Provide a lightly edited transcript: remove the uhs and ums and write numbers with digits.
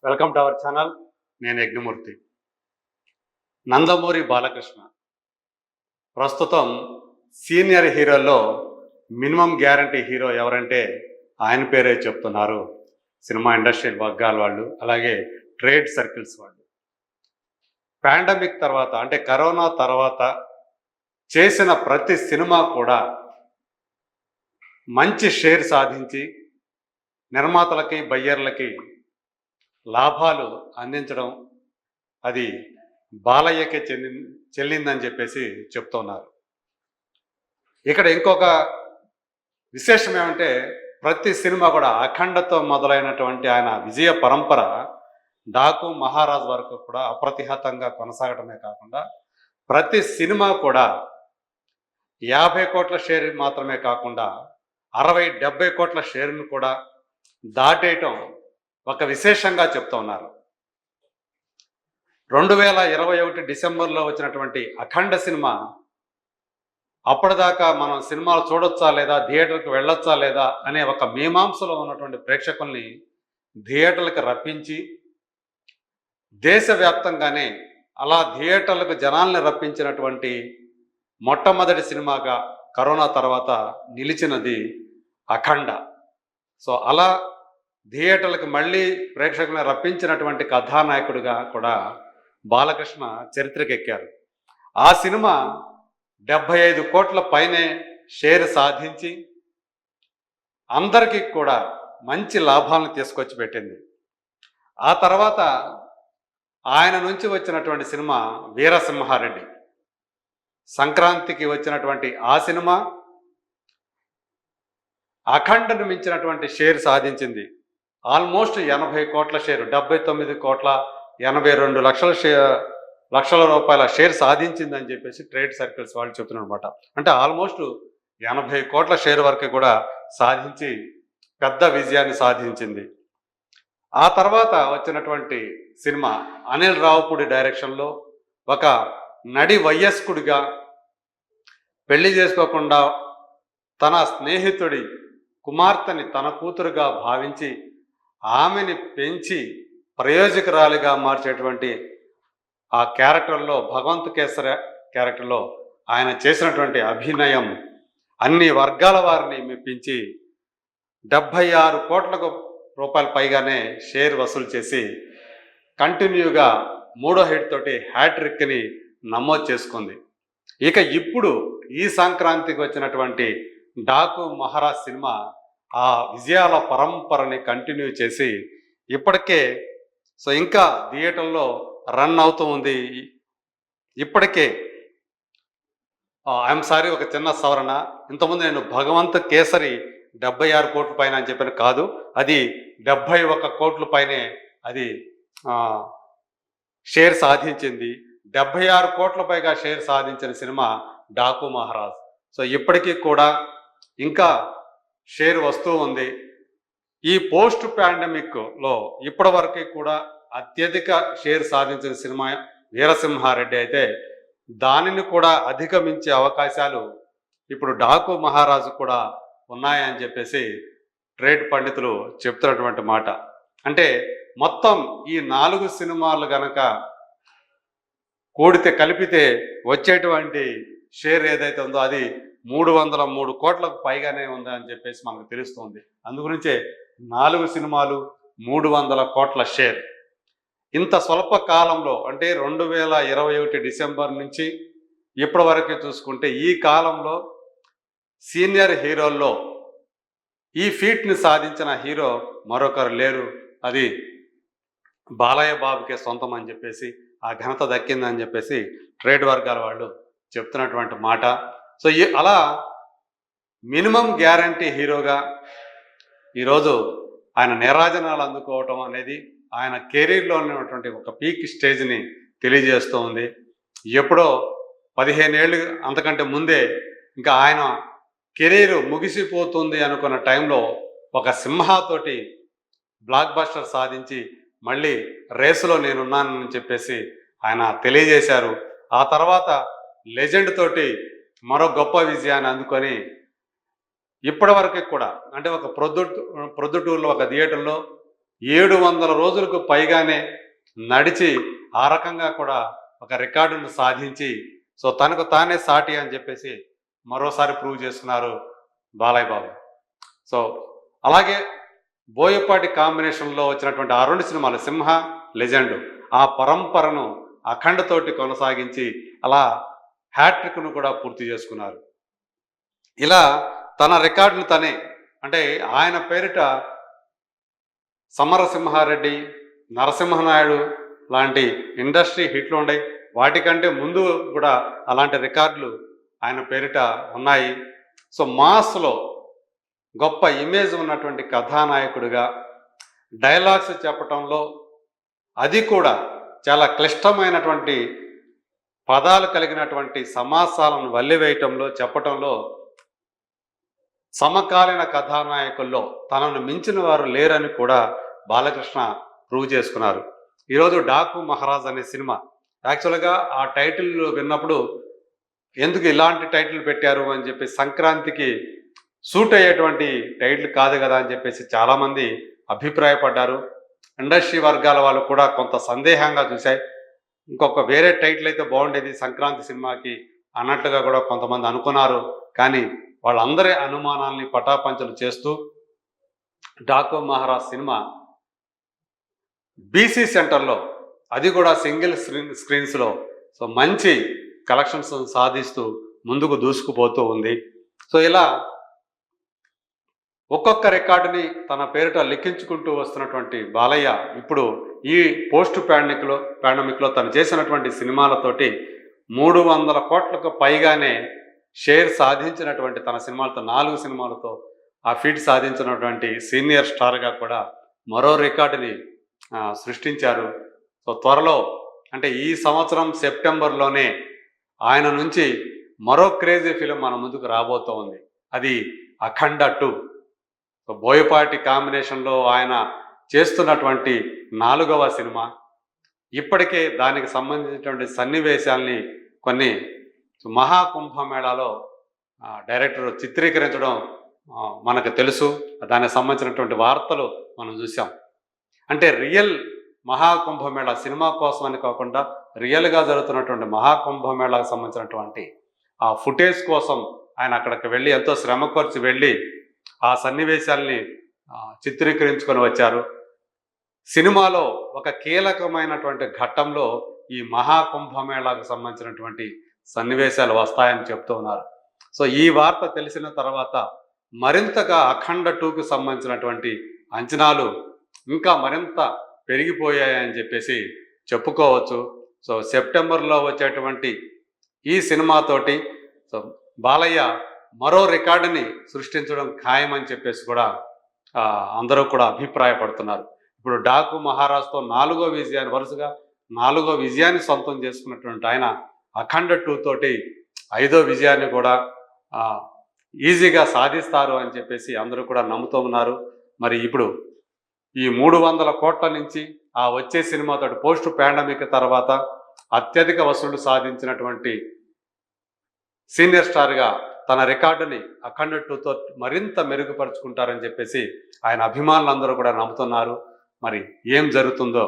Welcome to our channel. నేను యజ్ఞమూర్తి. నందమూరి బాలకృష్ణ ప్రస్తుతం senior హీరోల్లో minimum guarantee hero ఎవరంటే ఆయన పేరే చెప్తున్నారు సినిమా ఇండస్ట్రీ వర్గాల వాళ్ళు, అలాగే ట్రేడ్ సర్కిల్స్ వాళ్ళు. పాండమిక్ తర్వాత అంటే కరోనా తర్వాత చేసిన ప్రతి సినిమా కూడా మంచి షేర్ సాధించి నిర్మాతలకి బయ్యర్లకి లాభాలు అందించడం అది బాలయ్యకే చెల్లిందని చెప్పేసి చెప్తున్నారు. ఇక్కడ ఇంకొక విశేషం ఏమంటే ప్రతి సినిమా కూడా అఖండతో మొదలైనటువంటి ఆయన విజయ పరంపర డాకు మహారాజ్ వరకు కూడా అప్రతిహతంగా కొనసాగటమే కాకుండా ప్రతి సినిమా కూడా 50 కోట్ల షేర్ మాత్రమే కాకుండా 60-70 కోట్ల షేర్ను కూడా దాటేయటం ఒక విశేషంగా చెప్తూ ఉన్నారు. 2021 డిసెంబర్లో వచ్చినటువంటి అఖండ సినిమా అప్పటిదాకా మనం సినిమాలు చూడొచ్చా లేదా, థియేటర్కి వెళ్ళొచ్చా లేదా అనే ఒక మీమాంసలో ఉన్నటువంటి ప్రేక్షకుల్ని థియేటర్లకు రప్పించి దేశవ్యాప్తంగానే అలా థియేటర్లకు జనాల్ని రప్పించినటువంటి మొట్టమొదటి సినిమాగా కరోనా తర్వాత నిలిచినది అఖండ. సో అలా థియేటర్లకు మళ్ళీ ప్రేక్షకులను రప్పించినటువంటి కథానాయకుడిగా కూడా బాలకృష్ణ చరిత్రకెక్కారు. ఆ సినిమా 75 కోట్ల పైనే షేర్ సాధించి అందరికీ కూడా మంచి లాభాలను తీసుకొచ్చి పెట్టింది. ఆ తర్వాత ఆయన నుంచి వచ్చినటువంటి సినిమా వీరసింహారెడ్డి, సంక్రాంతికి వచ్చినటువంటి ఆ సినిమా అఖండను మించినటువంటి షేర్ సాధించింది. ఆల్మోస్ట్ 80 కోట్ల షేరు, 79,82 లక్షల రూపాయల షేర్ సాధించిందని చెప్పేసి ట్రేడ్ సర్కిల్స్ వాళ్ళు చెప్తున్నారు అనమాట. అంటే ఆల్మోస్ట్ 80 కోట్ల షేర్ వరకు కూడా సాధించి పెద్ద విజయాన్ని సాధించింది. ఆ తర్వాత వచ్చినటువంటి సినిమా అనిల్ రావుపూడి డైరెక్షన్లో ఒక నడి వయస్కుడిగా పెళ్లి చేసుకోకుండా తన స్నేహితుడి కుమార్తెని తన కూతురుగా భావించి ఆమెని పెంచి ప్రయోజకురాలిగా మార్చేటువంటి ఆ క్యారెక్టర్లో, భగవంత్ కేసరి క్యారెక్టర్లో ఆయన చేసినటువంటి అభినయం అన్ని వర్గాల వారిని మెప్పించి 76 కోట్ల రూపాయల పైగానే షేర్ వసూలు చేసి కంటిన్యూగా 3వ హిట్ తోటి హ్యాట్రిక్ని నమోదు చేసుకుంది. ఇక ఇప్పుడు ఈ సంక్రాంతికి వచ్చినటువంటి డాకు మహారాజ్ సినిమా ఆ విజయాల పరంపరని కంటిన్యూ చేసి ఇప్పటికే సో ఇంకా థియేటర్లో రన్ అవుతూ ఉంది. ఇప్పటికే ఐఎమ్ సారీ, ఒక చిన్న సవరణ. ఇంతకుముందు నేను భగవంత్ కేసరి 76 కోట్ల పైన అని చెప్పాను, కాదు, అది 71 కోట్ల పైనే అది షేర్ సాధించింది. 76 కోట్ల పైగా షేర్ సాధించిన సినిమా డాకు మహారాజ్. సో ఇప్పటికీ కూడా ఇంకా షేర్ వస్తూ ఉంది. ఈ పోస్ట్ పాండమిక్లో ఇప్పటి వరకు కూడా అత్యధిక షేర్ సాధించిన సినిమా వీరసింహారెడ్డి అయితే దానిని కూడా అధిగమించే అవకాశాలు ఇప్పుడు డాకు మహారాజు కూడా ఉన్నాయని చెప్పేసి ట్రేడ్ పండితులు చెప్తున్నటువంటి మాట. అంటే మొత్తం ఈ 4 సినిమాలు గనక కూడితే కలిపితే వచ్చేటువంటి షేర్ ఏదైతే ఉందో అది 303 కోట్లకు పైగానే ఉందని చెప్పేసి మనకు తెలుస్తుంది. అందుగురించే 4 సినిమాలు 300 కోట్ల షేర్. ఇంత స్వల్ప కాలంలో అంటే 2021 డిసెంబర్ నుంచి ఇప్పటి వరకు చూసుకుంటే ఈ కాలంలో సీనియర్ హీరోల్లో ఈ ఫీట్ని సాధించిన హీరో మరొకరు లేరు. అది బాలయ్య బాబుకే సొంతం అని చెప్పేసి, ఆ ఘనత దక్కిందని చెప్పేసి ట్రేడ్ వర్గాల వాళ్ళు చెప్తున్నటువంటి మాట. సో అలా మినిమం గ్యారంటీ హీరోగా ఈరోజు ఆయన నీరాజనాలు అందుకోవటం అనేది ఆయన కెరీర్లో ఉన్నటువంటి ఒక పీక్ స్టేజ్ని తెలియజేస్తూ ఉంది. ఎప్పుడో 15 ఏళ్ళు అంతకంటే ముందే ఇంకా ఆయన కెరీర్ ముగిసిపోతుంది అనుకున్న టైంలో ఒక సింహాతోటి బ్లాక్ బస్టర్ సాధించి మళ్ళీ రేసులో నేనున్నానని చెప్పేసి ఆయన తెలియజేశారు. ఆ తర్వాత లెజెండ్ తోటి మరో గొప్ప విజయాన్ని అందుకొని ఇప్పటి వరకు కూడా అంటే ఒక ప్రొద్దుటూరులో ఒక థియేటర్లో 700 రోజులకు పైగానే నడిచి ఆ రకంగా కూడా ఒక రికార్డును సాధించి సో తనకు తానే సాటి అని చెప్పేసి మరోసారి ప్రూవ్ చేసుకున్నారు బాలయ్య బాబు. సో అలాగే బోయపాటి కాంబినేషన్లో వచ్చినటువంటి ఆ 2 సినిమాలు సింహ, లెజెండ్ ఆ పరంపరను అఖండతోటి కొనసాగించి అలా హ్యాట్రిక్ను కూడా పూర్తి చేసుకున్నారు. ఇలా తన రికార్డును తనే అంటే ఆయన పేరిట సమరసింహారెడ్డి, నరసింహనాయుడు లాంటి ఇండస్ట్రీ హిట్లు ఉన్నాయి. వాటికంటే ముందు కూడా అలాంటి రికార్డులు ఆయన పేరిట ఉన్నాయి. సో మాస్లో గొప్ప ఇమేజ్ ఉన్నటువంటి కథానాయకుడిగా డైలాగ్స్ చెప్పటంలో అది కూడా చాలా క్లిష్టమైనటువంటి పదాలు కలిగినటువంటి సమాసాలను వల్లివేయటంలో చెప్పటంలో సమకాలీన కథానాయకుల్లో తనను మించిన వారు లేరని కూడా బాలకృష్ణ ప్రూవ్ చేసుకున్నారు. ఈరోజు డాకు మహారాజ్ అనే సినిమా యాక్చువల్గా ఆ టైటిల్ విన్నప్పుడు ఎందుకు ఇలాంటి టైటిల్ పెట్టారు అని చెప్పి సంక్రాంతికి సూట్ అయ్యేటువంటి టైటిల్ కాదు కదా అని చెప్పేసి చాలామంది అభిప్రాయపడ్డారు. ఇండస్ట్రీ వర్గాల వాళ్ళు కూడా కొంత సందేహంగా చూశాయి. ఇంకొక వేరే టైటిల్ అయితే బాగుండేది సంక్రాంతి సినిమాకి అన్నట్లుగా కూడా కొంతమంది అనుకున్నారు. కానీ వాళ్ళందరి అనుమానాల్ని పటాపంచలు చేస్తూ డాకు మహారాజ్ సినిమా బీసీ సెంటర్లో అది కూడా సింగిల్ స్క్రీన్స్లో సో మంచి కలెక్షన్స్ సాధిస్తూ ముందుకు దూసుకుపోతూ ఉంది. సో ఇలా ఒక్కొక్క రికార్డుని తన పేరిట లిఖించుకుంటూ వస్తున్నటువంటి బాలయ్య ఇప్పుడు ఈ పోస్ట్ పాండమిక్లో తను చేసినటువంటి సినిమాలతోటి 300 కోట్లకు పైగానే షేర్ సాధించినటువంటి తన సినిమాలతో 4 సినిమాలతో ఆ ఫీట్ సాధించినటువంటి సీనియర్ స్టార్గా కూడా మరో రికార్డుని సృష్టించారు. సో త్వరలో అంటే ఈ సంవత్సరం సెప్టెంబర్లోనే ఆయన నుంచి మరో క్రేజీ ఫిలిం మన ముందుకు రాబోతూ ఉంది. అది అఖండ 2. సో బోయపాటి కాంబినేషన్లో ఆయన చేస్తున్నటువంటి 4వ సినిమా. ఇప్పటికే దానికి సంబంధించినటువంటి సన్నివేశాల్ని కొన్ని మహాకుంభమేళాలో డైరెక్టర్ చిత్రీకరించడం మనకు తెలుసు. దానికి సంబంధించినటువంటి వార్తలు మనం చూసాం. అంటే రియల్ మహాకుంభమేళా సినిమా కోసం అని కాకుండా రియల్గా జరుగుతున్నటువంటి మహాకుంభమేళాకు సంబంధించినటువంటి ఆ ఫుటేజ్ కోసం ఆయన అక్కడికి వెళ్ళి ఎంతో శ్రమ ఖర్చు వెళ్ళి ఆ సన్నివేశాల్ని చిత్రీకరించుకొని వచ్చారు. సినిమాలో ఒక కీలకమైనటువంటి ఘట్టంలో ఈ మహాకుంభమేళాకు సంబంధించినటువంటి సన్నివేశాలు వస్తాయని చెప్తూ ఉన్నారు. సో ఈ వార్త తెలిసిన తర్వాత మరింతగా అఖండ 2కు సంబంధించినటువంటి అంచనాలు ఇంకా మరింత పెరిగిపోయాయని చెప్పేసి చెప్పుకోవచ్చు. సో సెప్టెంబర్లో వచ్చేటువంటి ఈ సినిమాతోటి సో బాలయ్య మరో రికార్డుని సృష్టించడం ఖాయమని చెప్పేసి కూడా అందరూ కూడా అభిప్రాయపడుతున్నారు. ఇప్పుడు డాకు మహారాజ్తో వరుసగా 4వ విజయాన్ని సొంతం చేసుకున్నటువంటి ఆయన అఖండ 2 తోటి 5వ విజయాన్ని కూడా ఈజీగా సాధిస్తారు అని చెప్పేసి అందరూ కూడా నమ్ముతూ ఉన్నారు. మరి ఇప్పుడు ఈ 300 కోట్ల నుంచి ఆ వచ్చే సినిమాతో పోస్ట్ పాండమిక్ తర్వాత అత్యధిక వసూళ్లు సాధించినటువంటి సీనియర్ స్టార్గా తన రికార్డుని అఖండ 2తో మరింత మెరుగుపరుచుకుంటారని చెప్పేసి ఆయన అభిమానులందరూ కూడా నమ్ముతున్నారు. మరి ఏం జరుగుతుందో